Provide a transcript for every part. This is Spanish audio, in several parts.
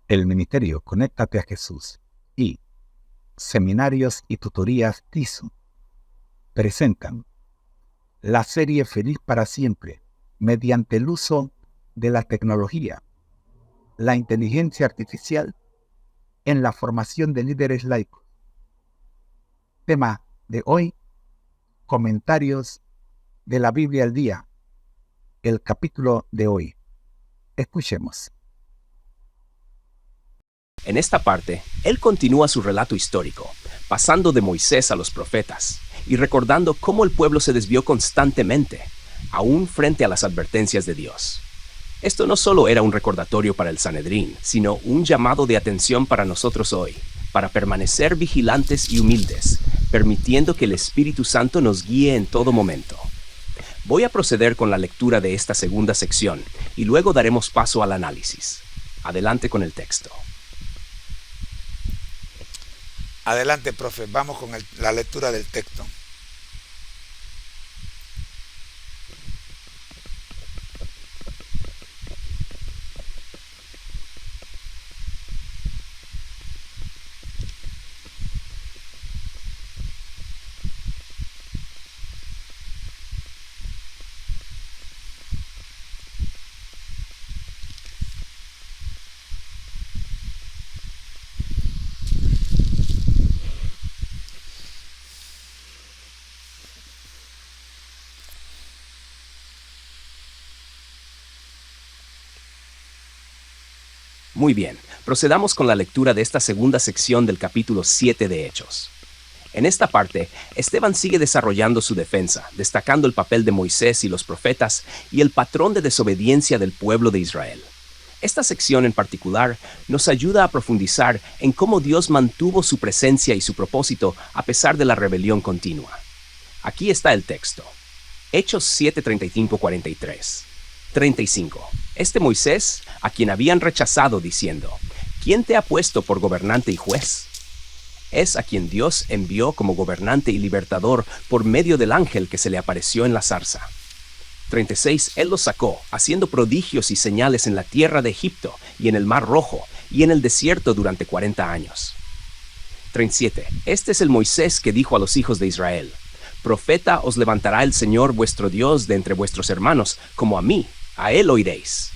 El Ministerio Conéctate a Jesús y Seminarios y Tutorías TISU presentan la serie Feliz para Siempre mediante el uso de la tecnología, la inteligencia artificial en la formación de líderes laicos. Tema de hoy: comentarios de la Biblia al día, el capítulo de hoy. Escuchemos. En esta parte, él continúa su relato histórico, pasando de Moisés a los profetas y recordando cómo el pueblo se desvió constantemente, aún frente a las advertencias de Dios. Esto no solo era un recordatorio para el Sanedrín, sino un llamado de atención para nosotros hoy, para permanecer vigilantes y humildes, permitiendo que el Espíritu Santo nos guíe en todo momento. Voy a proceder con la lectura de esta segunda sección y luego daremos paso al análisis. Adelante con el texto. Adelante, profe. Vamos con la lectura del texto. Muy bien, procedamos con la lectura de esta segunda sección del capítulo 7 de Hechos. En esta parte, Esteban sigue desarrollando su defensa, destacando el papel de Moisés y los profetas y el patrón de desobediencia del pueblo de Israel. Esta sección en particular nos ayuda a profundizar en cómo Dios mantuvo su presencia y su propósito a pesar de la rebelión continua. Aquí está el texto. Hechos 7:35-43. 35. Este Moisés, a quien habían rechazado diciendo, ¿quién te ha puesto por gobernante y juez? Es a quien Dios envió como gobernante y libertador por medio del ángel que se le apareció en la zarza. 36. Él los sacó, haciendo prodigios y señales en la tierra de Egipto y en el mar Rojo y en el desierto durante 40 años. 37. Este es el Moisés que dijo a los hijos de Israel, profeta os levantará el Señor vuestro Dios de entre vuestros hermanos, como a mí, a él oiréis.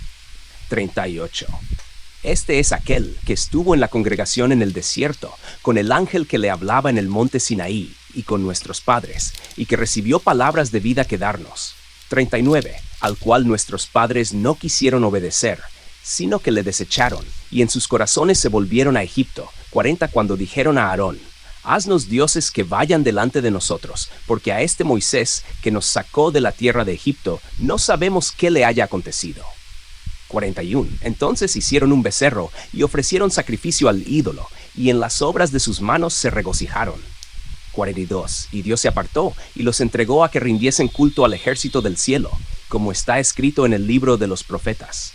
38. Este es aquel que estuvo en la congregación en el desierto, con el ángel que le hablaba en el monte Sinaí, y con nuestros padres, y que recibió palabras de vida que darnos. 39. Al cual nuestros padres no quisieron obedecer, sino que le desecharon, y en sus corazones se volvieron a Egipto. 40. Cuando dijeron a Aarón, haznos dioses que vayan delante de nosotros, porque a este Moisés, que nos sacó de la tierra de Egipto, no sabemos qué le haya acontecido. 41. Entonces hicieron un becerro y ofrecieron sacrificio al ídolo, y en las obras de sus manos se regocijaron. 42. Y Dios se apartó y los entregó a que rindiesen culto al ejército del cielo, como está escrito en el libro de los profetas.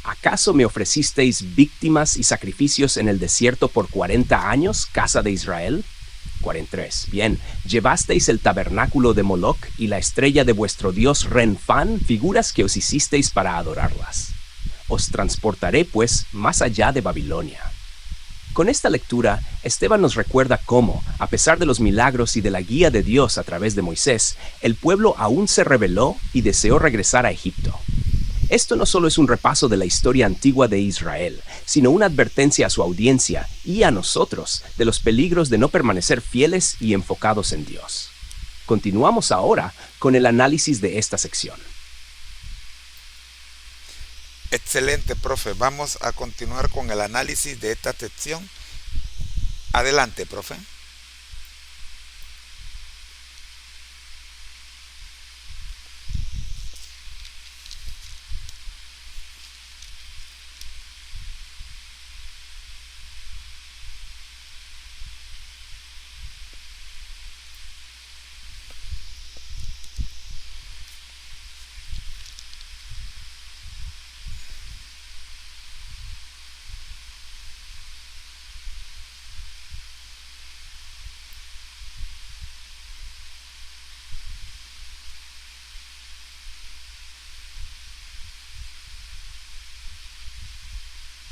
¿Acaso me ofrecisteis víctimas y sacrificios en el desierto por 40 años, casa de Israel? 43. Bien, llevasteis el tabernáculo de Moloc y la estrella de vuestro dios Renfán, figuras que os hicisteis para adorarlas. Os transportaré, pues, más allá de Babilonia. Con esta lectura, Esteban nos recuerda cómo, a pesar de los milagros y de la guía de Dios a través de Moisés, el pueblo aún se rebeló y deseó regresar a Egipto. Esto no solo es un repaso de la historia antigua de Israel, sino una advertencia a su audiencia y a nosotros de los peligros de no permanecer fieles y enfocados en Dios. Continuamos ahora con el análisis de esta sección. Excelente, profe. Vamos a continuar con el análisis de esta sección. Adelante, profe.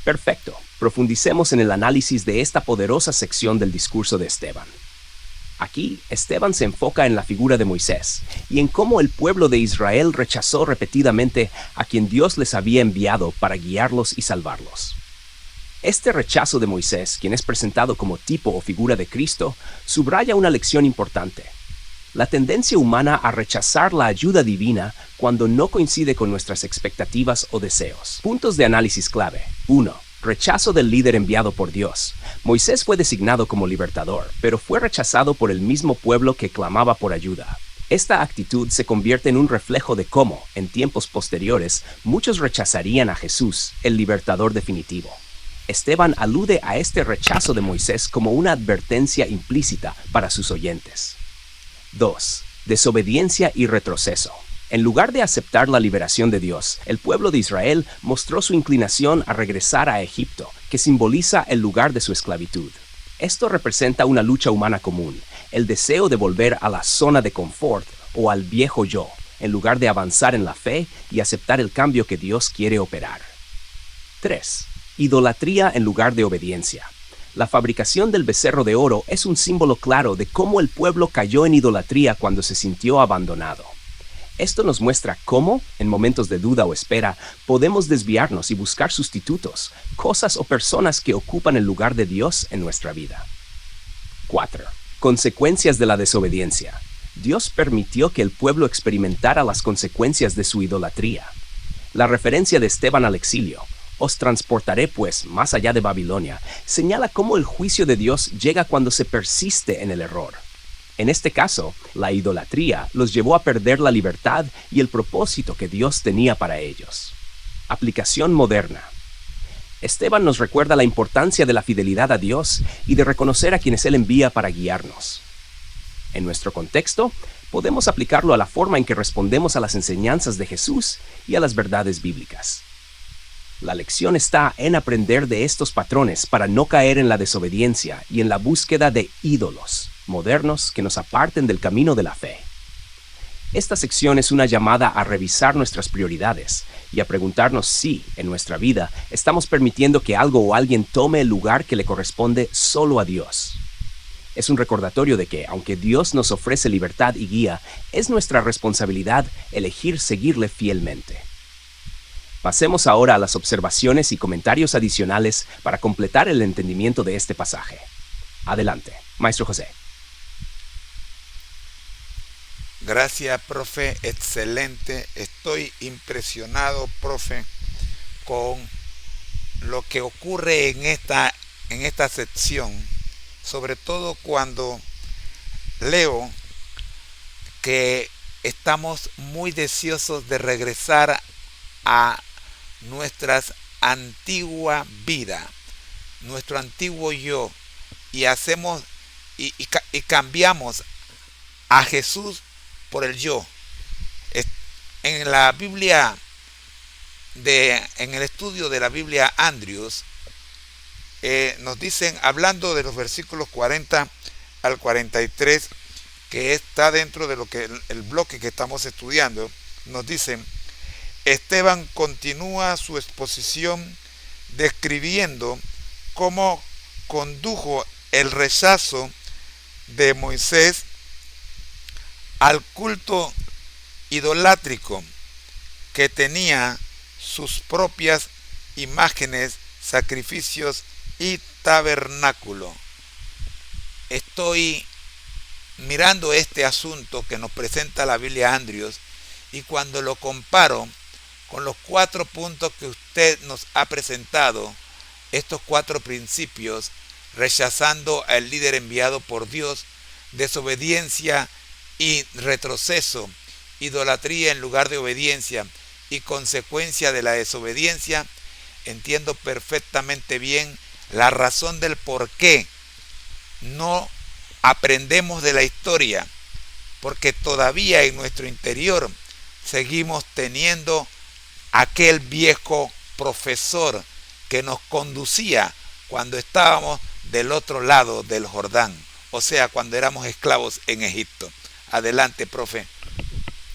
Perfecto. profundicemos en el análisis de esta poderosa sección del discurso de Esteban. Aquí, Esteban se enfoca en la figura de Moisés y en cómo el pueblo de Israel rechazó repetidamente a quien Dios les había enviado para guiarlos y salvarlos. Este rechazo de Moisés, quien es presentado como tipo o figura de Cristo, subraya una lección importante: la tendencia humana a rechazar la ayuda divina cuando no coincide con nuestras expectativas o deseos. Puntos de análisis clave. 1. Rechazo del líder enviado por Dios. Moisés fue designado como libertador, pero fue rechazado por el mismo pueblo que clamaba por ayuda. Esta actitud se convierte en un reflejo de cómo, en tiempos posteriores, muchos rechazarían a Jesús, el libertador definitivo. Esteban alude a este rechazo de Moisés como una advertencia implícita para sus oyentes. 2. Desobediencia y retroceso. En lugar de aceptar la liberación de Dios, el pueblo de Israel mostró su inclinación a regresar a Egipto, que simboliza el lugar de su esclavitud. Esto representa una lucha humana común, el deseo de volver a la zona de confort o al viejo yo, en lugar de avanzar en la fe y aceptar el cambio que Dios quiere operar. 3. Idolatría en lugar de obediencia. La fabricación del becerro de oro es un símbolo claro de cómo el pueblo cayó en idolatría cuando se sintió abandonado. Esto nos muestra cómo, en momentos de duda o espera, podemos desviarnos y buscar sustitutos, cosas o personas que ocupan el lugar de Dios en nuestra vida. 4. Consecuencias de la desobediencia. Dios permitió que el pueblo experimentara las consecuencias de su idolatría. La referencia de Esteban al exilio, «Os transportaré, pues, más allá de Babilonia», señala cómo el juicio de Dios llega cuando se persiste en el error. En este caso, la idolatría los llevó a perder la libertad y el propósito que Dios tenía para ellos. Aplicación moderna. Esteban nos recuerda la importancia de la fidelidad a Dios y de reconocer a quienes Él envía para guiarnos. En nuestro contexto, podemos aplicarlo a la forma en que respondemos a las enseñanzas de Jesús y a las verdades bíblicas. La lección está en aprender de estos patrones para no caer en la desobediencia y en la búsqueda de ídolos modernos que nos aparten del camino de la fe. Esta sección es una llamada a revisar nuestras prioridades y a preguntarnos si, en nuestra vida, estamos permitiendo que algo o alguien tome el lugar que le corresponde solo a Dios. Es un recordatorio de que, aunque Dios nos ofrece libertad y guía, es nuestra responsabilidad elegir seguirle fielmente. Pasemos ahora a las observaciones y comentarios adicionales para completar el entendimiento de este pasaje. Adelante, Maestro José. Gracias, profe. Excelente. Estoy impresionado, profe, con lo que ocurre en esta sección. Sobre todo cuando leo que estamos muy deseosos de regresar a nuestra antigua vida, nuestro antiguo yo, y hacemos y cambiamos a Jesús por el yo. En la Biblia, en el estudio de la Biblia Andrews, nos dicen, hablando de los versículos 40 al 43, que está dentro de lo que el bloque que estamos estudiando, nos dicen: Esteban continúa su exposición describiendo cómo condujo el rechazo de Moisés al culto idolátrico que tenía sus propias imágenes, sacrificios y tabernáculo. Estoy mirando este asunto que nos presenta la Biblia Andrews, y cuando lo comparo con los 4 puntos que usted nos ha presentado, estos 4 principios: rechazando al líder enviado por Dios, desobediencia y retroceso, idolatría en lugar de obediencia y consecuencia de la desobediencia, entiendo perfectamente bien la razón del por qué no aprendemos de la historia, porque todavía en nuestro interior seguimos teniendo aquel viejo profesor que nos conducía cuando estábamos del otro lado del Jordán, o sea, cuando éramos esclavos en Egipto. Adelante, profe,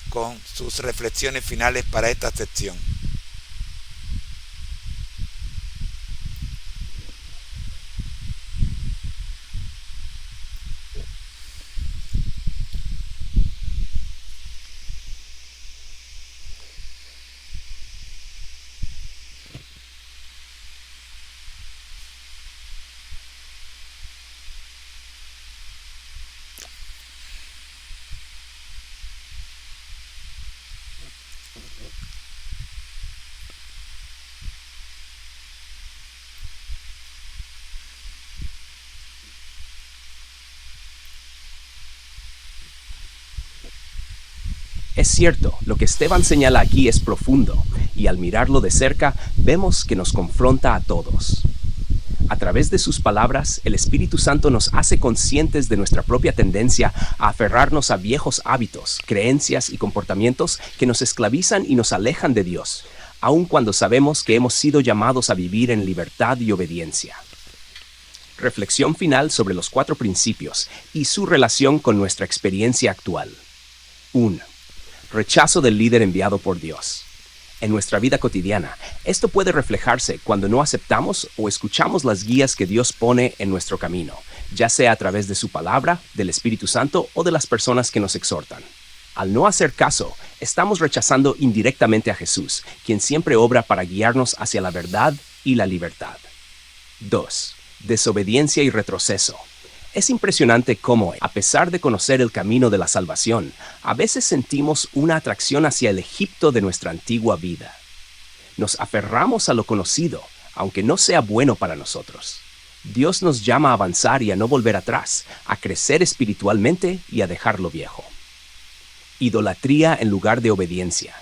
con sus reflexiones finales para esta sección. Es cierto, lo que Esteban señala aquí es profundo, y al mirarlo de cerca, vemos que nos confronta a todos. A través de sus palabras, el Espíritu Santo nos hace conscientes de nuestra propia tendencia a aferrarnos a viejos hábitos, creencias y comportamientos que nos esclavizan y nos alejan de Dios, aun cuando sabemos que hemos sido llamados a vivir en libertad y obediencia. Reflexión final sobre los 4 principios y su relación con nuestra experiencia actual. 1. Rechazo del líder enviado por Dios. En nuestra vida cotidiana, esto puede reflejarse cuando no aceptamos o escuchamos las guías que Dios pone en nuestro camino, ya sea a través de su palabra, del Espíritu Santo o de las personas que nos exhortan. Al no hacer caso, estamos rechazando indirectamente a Jesús, quien siempre obra para guiarnos hacia la verdad y la libertad. 2. Desobediencia y retroceso. Es impresionante cómo, a pesar de conocer el camino de la salvación, a veces sentimos una atracción hacia el Egipto de nuestra antigua vida. Nos aferramos a lo conocido, aunque no sea bueno para nosotros. Dios nos llama a avanzar y a no volver atrás, a crecer espiritualmente y a dejar lo viejo. Idolatría en lugar de obediencia.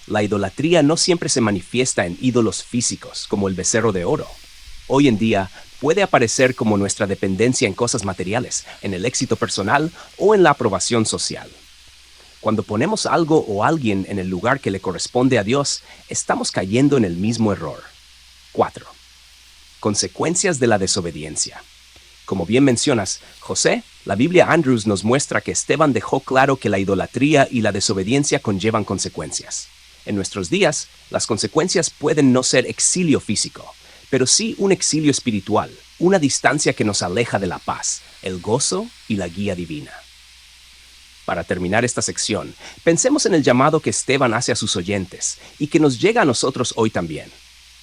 La idolatría no siempre se manifiesta en ídolos físicos, como el becerro de oro. Hoy en día, puede aparecer como nuestra dependencia en cosas materiales, en el éxito personal o en la aprobación social. Cuando ponemos algo o alguien en el lugar que le corresponde a Dios, estamos cayendo en el mismo error. 4. Consecuencias de la desobediencia. Como bien mencionas, José, la Biblia Andrews nos muestra que Esteban dejó claro que la idolatría y la desobediencia conllevan consecuencias. En nuestros días, las consecuencias pueden no ser exilio físico, pero sí un exilio espiritual, una distancia que nos aleja de la paz, el gozo y la guía divina. Para terminar esta sección, pensemos en el llamado que Esteban hace a sus oyentes y que nos llega a nosotros hoy también.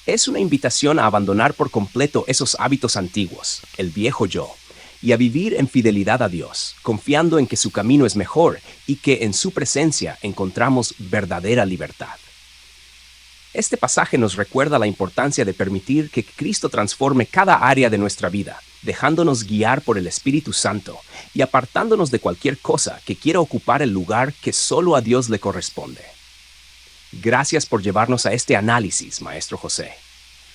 Es una invitación a abandonar por completo esos hábitos antiguos, el viejo yo, y a vivir en fidelidad a Dios, confiando en que su camino es mejor y que en su presencia encontramos verdadera libertad. Este pasaje nos recuerda la importancia de permitir que Cristo transforme cada área de nuestra vida, dejándonos guiar por el Espíritu Santo y apartándonos de cualquier cosa que quiera ocupar el lugar que solo a Dios le corresponde. Gracias por llevarnos a este análisis, Maestro José.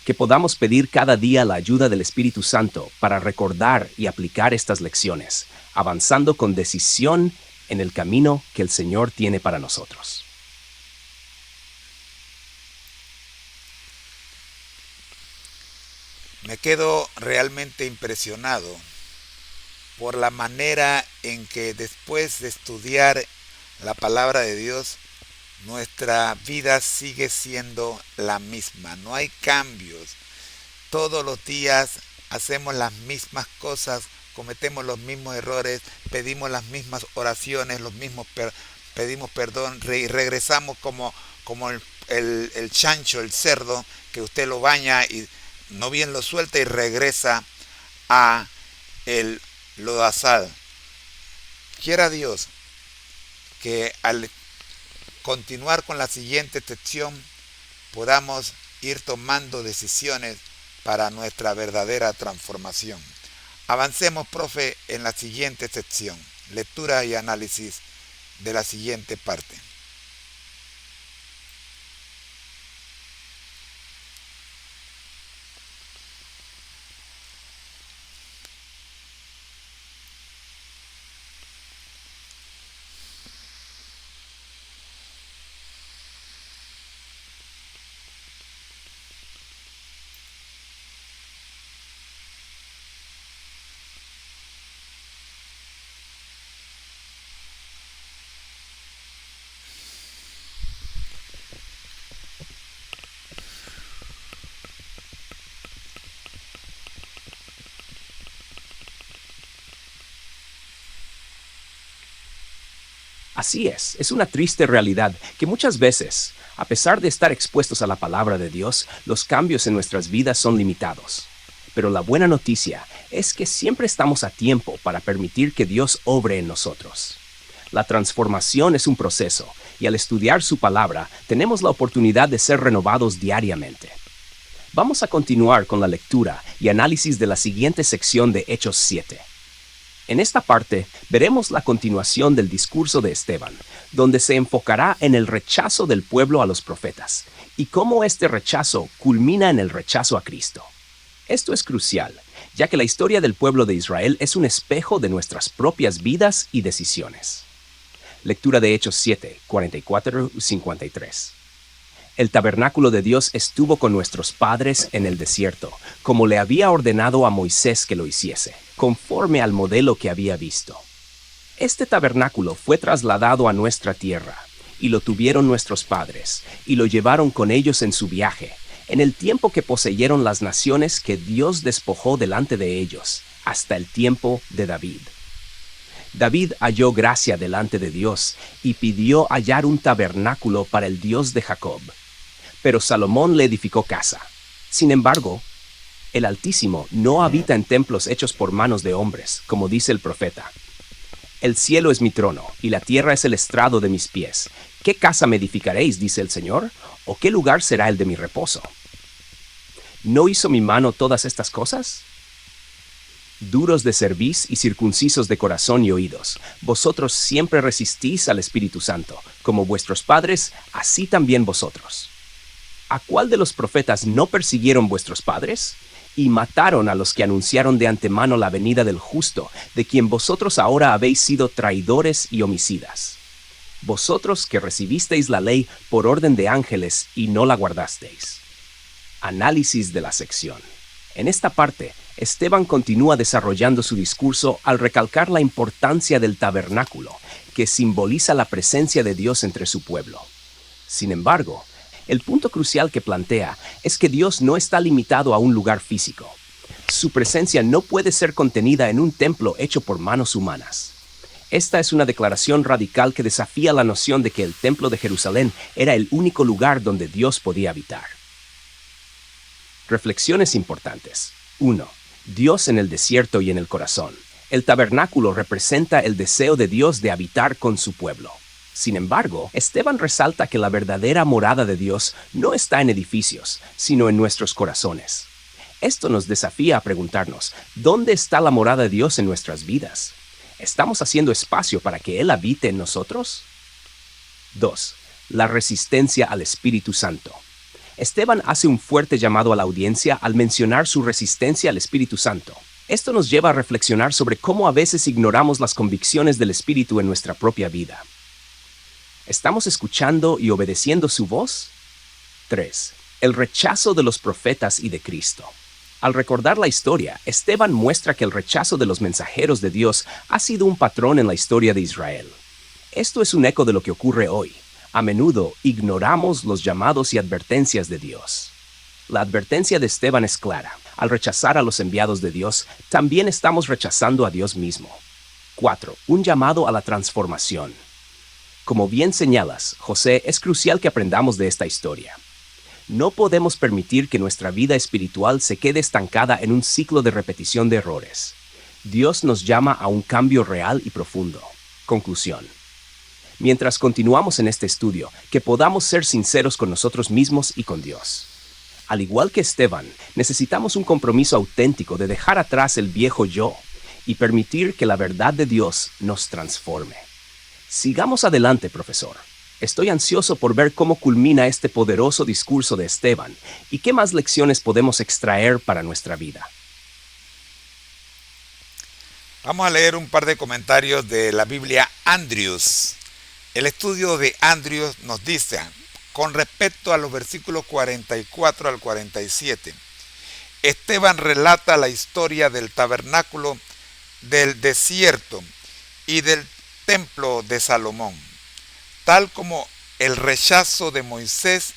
Que podamos pedir cada día la ayuda del Espíritu Santo para recordar y aplicar estas lecciones, avanzando con decisión en el camino que el Señor tiene para nosotros. Me quedo realmente impresionado por la manera en que después de estudiar la palabra de Dios, nuestra vida sigue siendo la misma. No hay cambios. Todos los días hacemos las mismas cosas, cometemos los mismos errores, pedimos las mismas oraciones, pedimos perdón y regresamos como el chancho, el cerdo, que usted lo baña y no bien lo suelta y regresa a el lodazal. Quiera Dios que al continuar con la siguiente sección podamos ir tomando decisiones para nuestra verdadera transformación. Avancemos, profe, en la siguiente sección, lectura y análisis de la siguiente parte. Así es una triste realidad que muchas veces, a pesar de estar expuestos a la palabra de Dios, los cambios en nuestras vidas son limitados. Pero la buena noticia es que siempre estamos a tiempo para permitir que Dios obre en nosotros. La transformación es un proceso, y al estudiar su palabra, tenemos la oportunidad de ser renovados diariamente. Vamos a continuar con la lectura y análisis de la siguiente sección de Hechos 7. En esta parte veremos la continuación del discurso de Esteban, donde se enfocará en el rechazo del pueblo a los profetas y cómo este rechazo culmina en el rechazo a Cristo. Esto es crucial, ya que la historia del pueblo de Israel es un espejo de nuestras propias vidas y decisiones. Lectura de Hechos 7, 44-53. El tabernáculo de Dios estuvo con nuestros padres en el desierto, como le había ordenado a Moisés que lo hiciese, conforme al modelo que había visto. Este tabernáculo fue trasladado a nuestra tierra, y lo tuvieron nuestros padres, y lo llevaron con ellos en su viaje, en el tiempo que poseyeron las naciones que Dios despojó delante de ellos, hasta el tiempo de David. David halló gracia delante de Dios, y pidió hallar un tabernáculo para el Dios de Jacob. Pero Salomón le edificó casa. Sin embargo, el Altísimo no habita en templos hechos por manos de hombres, como dice el profeta. El cielo es mi trono, y la tierra es el estrado de mis pies. ¿Qué casa me edificaréis, dice el Señor? ¿O qué lugar será el de mi reposo? ¿No hizo mi mano todas estas cosas? Duros de cerviz y circuncisos de corazón y oídos, vosotros siempre resistís al Espíritu Santo, como vuestros padres, así también vosotros. ¿A cuál de los profetas no persiguieron vuestros padres? Y mataron a los que anunciaron de antemano la venida del justo, de quien vosotros ahora habéis sido traidores y homicidas. Vosotros que recibisteis la ley por orden de ángeles y no la guardasteis. Análisis de la sección. En esta parte, Esteban continúa desarrollando su discurso al recalcar la importancia del tabernáculo, que simboliza la presencia de Dios entre su pueblo. Sin embargo, el punto crucial que plantea es que Dios no está limitado a un lugar físico. Su presencia no puede ser contenida en un templo hecho por manos humanas. Esta es una declaración radical que desafía la noción de que el templo de Jerusalén era el único lugar donde Dios podía habitar. Reflexiones importantes. 1. Dios en el desierto y en el corazón. El tabernáculo representa el deseo de Dios de habitar con su pueblo. Sin embargo, Esteban resalta que la verdadera morada de Dios no está en edificios, sino en nuestros corazones. Esto nos desafía a preguntarnos, ¿dónde está la morada de Dios en nuestras vidas? ¿Estamos haciendo espacio para que Él habite en nosotros? 2. La resistencia al Espíritu Santo. Esteban hace un fuerte llamado a la audiencia al mencionar su resistencia al Espíritu Santo. Esto nos lleva a reflexionar sobre cómo a veces ignoramos las convicciones del Espíritu en nuestra propia vida. ¿Estamos escuchando y obedeciendo su voz? 3. El rechazo de los profetas y de Cristo. Al recordar la historia, Esteban muestra que el rechazo de los mensajeros de Dios ha sido un patrón en la historia de Israel. Esto es un eco de lo que ocurre hoy. A menudo ignoramos los llamados y advertencias de Dios. La advertencia de Esteban es clara. Al rechazar a los enviados de Dios, también estamos rechazando a Dios mismo. 4. Un llamado a la transformación. Como bien señalas, José, es crucial que aprendamos de esta historia. No podemos permitir que nuestra vida espiritual se quede estancada en un ciclo de repetición de errores. Dios nos llama a un cambio real y profundo. Conclusión. Mientras continuamos en este estudio, que podamos ser sinceros con nosotros mismos y con Dios. Al igual que Esteban, necesitamos un compromiso auténtico de dejar atrás el viejo yo y permitir que la verdad de Dios nos transforme. Sigamos adelante, profesor. Estoy ansioso por ver cómo culmina este poderoso discurso de Esteban y qué más lecciones podemos extraer para nuestra vida. Vamos a leer un par de comentarios de la Biblia Andrews. El estudio de Andrews nos dice, con respecto a los versículos 44 al 47, Esteban relata la historia del tabernáculo, del desierto y del templo de Salomón, tal como el rechazo de Moisés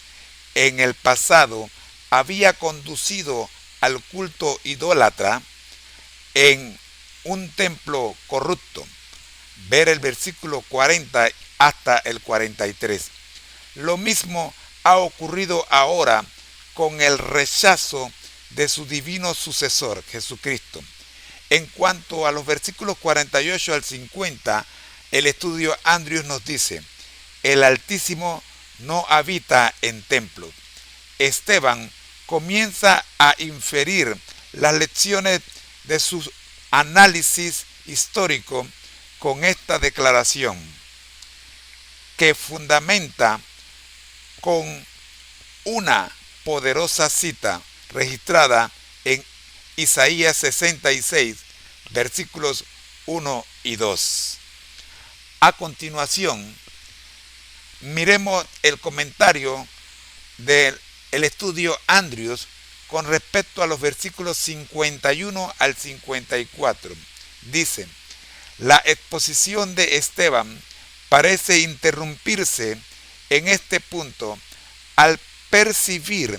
en el pasado había conducido al culto idólatra en un templo corrupto. Ver el versículo 40 hasta el 43. Lo mismo ha ocurrido ahora con el rechazo de su divino sucesor, Jesucristo. En cuanto a los versículos 48 al 50, el estudio Andrews nos dice, el Altísimo no habita en templos. Esteban comienza a inferir las lecciones de sus análisis histórico con esta declaración, que fundamenta con una poderosa cita registrada en Isaías 66, versículos 1 y 2. A continuación, miremos el comentario del estudio Andrews con respecto a los versículos 51 al 54. Dice: la exposición de Esteban parece interrumpirse en este punto al percibir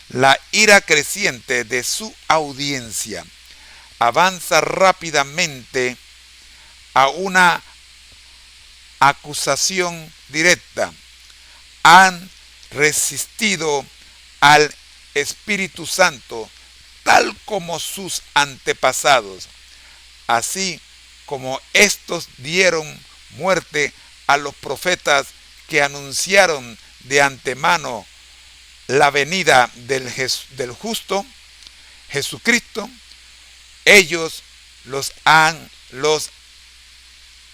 la ira creciente de su audiencia. Avanza rápidamente a una acusación directa. Han resistido al Espíritu Santo tal como sus antepasados, así como estos dieron muerte a los profetas que anunciaron de antemano la venida del justo Jesucristo. Ellos los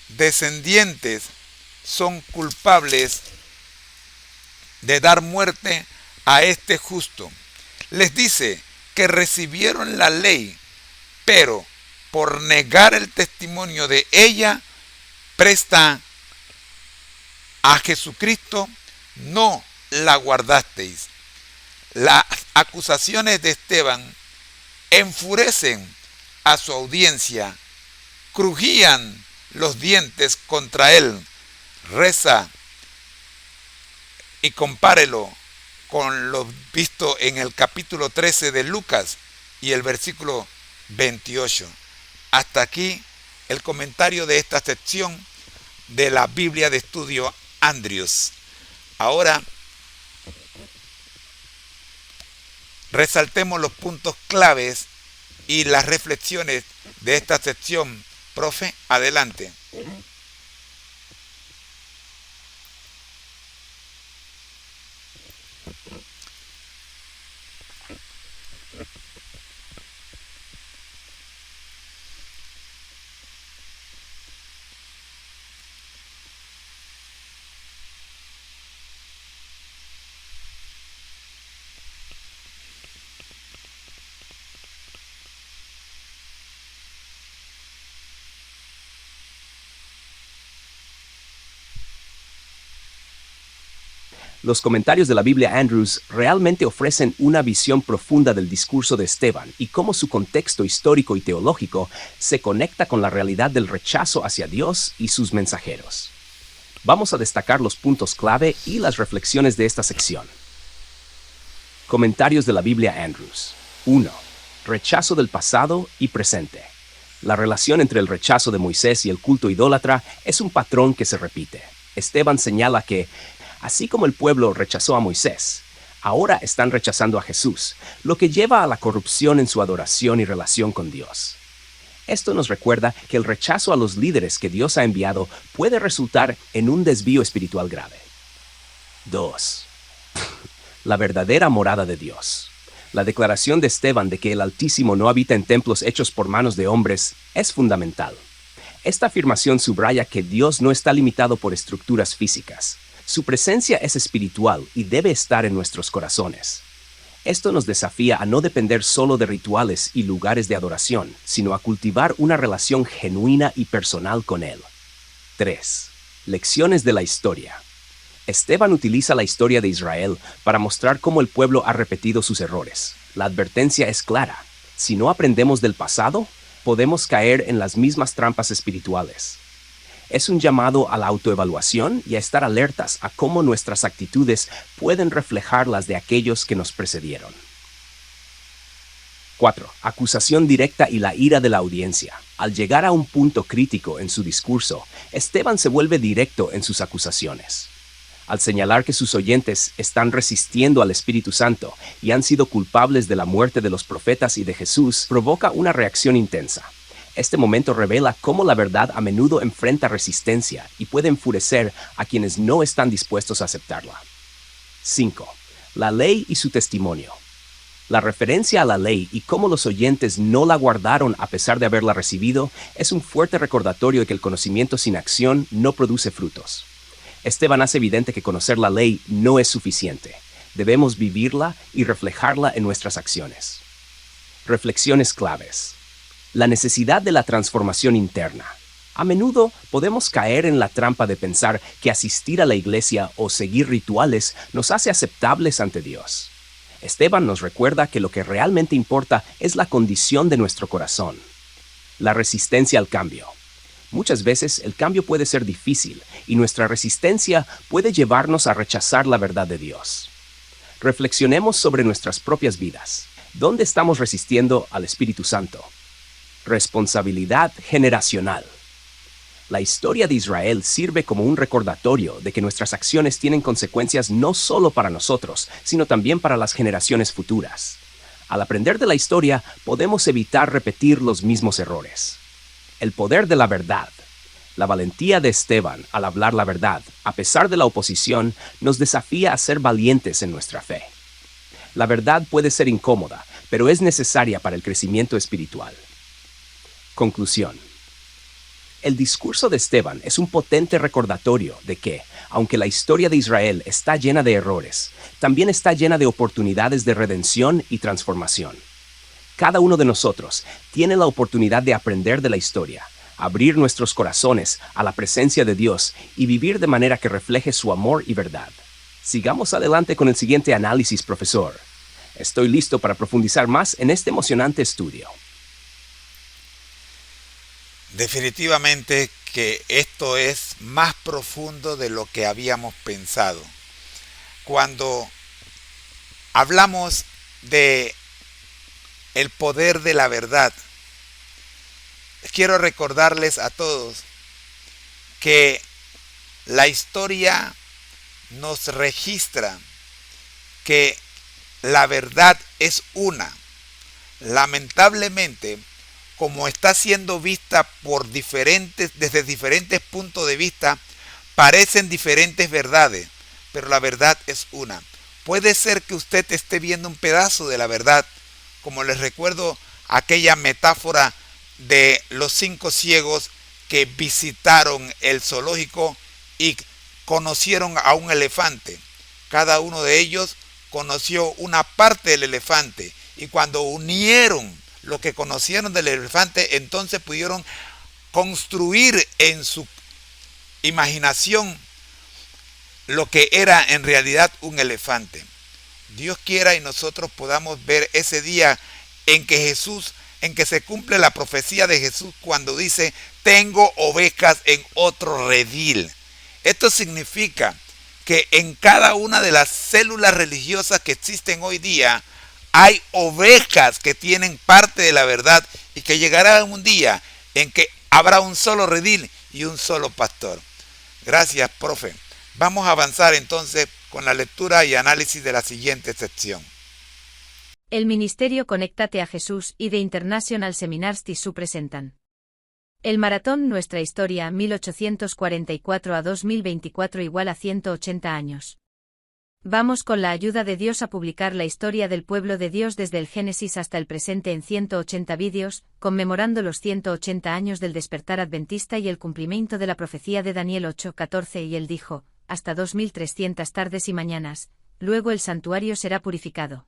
descendientes son culpables de dar muerte a este justo. Les dice que recibieron la ley, pero por negar el testimonio de ella, presta a Jesucristo, no la guardasteis. Las acusaciones de Esteban enfurecen a su audiencia, crujían los dientes contra él. Reza y compárelo con lo visto en el capítulo 13 de Lucas y el versículo 28. Hasta aquí el comentario de esta sección de la Biblia de Estudio Andrews. Ahora resaltemos los puntos claves y las reflexiones de esta sección. Profe, adelante. Los comentarios de la Biblia Andrews realmente ofrecen una visión profunda del discurso de Esteban y cómo su contexto histórico y teológico se conecta con la realidad del rechazo hacia Dios y sus mensajeros. Vamos a destacar los puntos clave y las reflexiones de esta sección. Comentarios de la Biblia Andrews. 1. Rechazo del pasado y presente. La relación entre el rechazo de Moisés y el culto idólatra es un patrón que se repite. Esteban señala que, así como el pueblo rechazó a Moisés, ahora están rechazando a Jesús, lo que lleva a la corrupción en su adoración y relación con Dios. Esto nos recuerda que el rechazo a los líderes que Dios ha enviado puede resultar en un desvío espiritual grave. 2. La verdadera morada de Dios. La declaración de Esteban de que el Altísimo no habita en templos hechos por manos de hombres es fundamental. Esta afirmación subraya que Dios no está limitado por estructuras físicas. Su presencia es espiritual y debe estar en nuestros corazones. Esto nos desafía a no depender solo de rituales y lugares de adoración, sino a cultivar una relación genuina y personal con Él. 3. Lecciones de la historia. Esteban utiliza la historia de Israel para mostrar cómo el pueblo ha repetido sus errores. La advertencia es clara. Si no aprendemos del pasado, podemos caer en las mismas trampas espirituales. Es un llamado a la autoevaluación y a estar alertas a cómo nuestras actitudes pueden reflejar las de aquellos que nos precedieron. 4. Acusación directa y la ira de la audiencia. Al llegar a un punto crítico en su discurso, Esteban se vuelve directo en sus acusaciones. Al señalar que sus oyentes están resistiendo al Espíritu Santo y han sido culpables de la muerte de los profetas y de Jesús, provoca una reacción intensa. Este momento revela cómo la verdad a menudo enfrenta resistencia y puede enfurecer a quienes no están dispuestos a aceptarla. 5. La ley y su testimonio. La referencia a la ley y cómo los oyentes no la guardaron a pesar de haberla recibido es un fuerte recordatorio de que el conocimiento sin acción no produce frutos. Esteban hace evidente que conocer la ley no es suficiente. Debemos vivirla y reflejarla en nuestras acciones. Reflexiones claves. La necesidad de la transformación interna. A menudo podemos caer en la trampa de pensar que asistir a la iglesia o seguir rituales nos hace aceptables ante Dios. Esteban nos recuerda que lo que realmente importa es la condición de nuestro corazón. La resistencia al cambio. Muchas veces el cambio puede ser difícil y nuestra resistencia puede llevarnos a rechazar la verdad de Dios. Reflexionemos sobre nuestras propias vidas. ¿Dónde estamos resistiendo al Espíritu Santo? Responsabilidad generacional. La historia de Israel sirve como un recordatorio de que nuestras acciones tienen consecuencias no solo para nosotros, sino también para las generaciones futuras. Al aprender de la historia, podemos evitar repetir los mismos errores. El poder de la verdad. La valentía de Esteban al hablar la verdad, a pesar de la oposición, nos desafía a ser valientes en nuestra fe. La verdad puede ser incómoda, pero es necesaria para el crecimiento espiritual. Conclusión. El discurso de Esteban es un potente recordatorio de que, aunque la historia de Israel está llena de errores, también está llena de oportunidades de redención y transformación. Cada uno de nosotros tiene la oportunidad de aprender de la historia, abrir nuestros corazones a la presencia de Dios y vivir de manera que refleje su amor y verdad. Sigamos adelante con el siguiente análisis, profesor. Estoy listo para profundizar más en este emocionante estudio. Definitivamente que esto es más profundo de lo que habíamos pensado. Cuando hablamos de el poder de la verdad, quiero recordarles a todos que la historia nos registra que la verdad es una. Lamentablemente, como está siendo vista desde diferentes puntos de vista, parecen diferentes verdades, pero la verdad es una. Puede ser que usted esté viendo un pedazo de la verdad, como les recuerdo aquella metáfora de los 5 ciegos que visitaron el zoológico y conocieron a un elefante. Cada uno de ellos conoció una parte del elefante, y cuando unieron lo que conocieron del elefante, entonces pudieron construir en su imaginación lo que era en realidad un elefante. Dios quiera y nosotros podamos ver ese día en que se cumple la profecía de Jesús cuando dice: tengo ovejas en otro redil. Esto significa que en cada una de las células religiosas que existen hoy día hay ovejas que tienen parte de la verdad, y que llegará un día en que habrá un solo redil y un solo pastor. Gracias, profe. Vamos a avanzar entonces con la lectura y análisis de la siguiente sección. El Ministerio Conéctate a Jesús y The International Seminars TISU presentan el maratón Nuestra Historia 1844 a 2024 igual a 180 años. Vamos con la ayuda de Dios a publicar la historia del pueblo de Dios desde el Génesis hasta el presente en 180 vídeos, conmemorando los 180 años del despertar adventista y el cumplimiento de la profecía de Daniel 8:14, y él dijo: hasta 2300 tardes y mañanas, luego el santuario será purificado.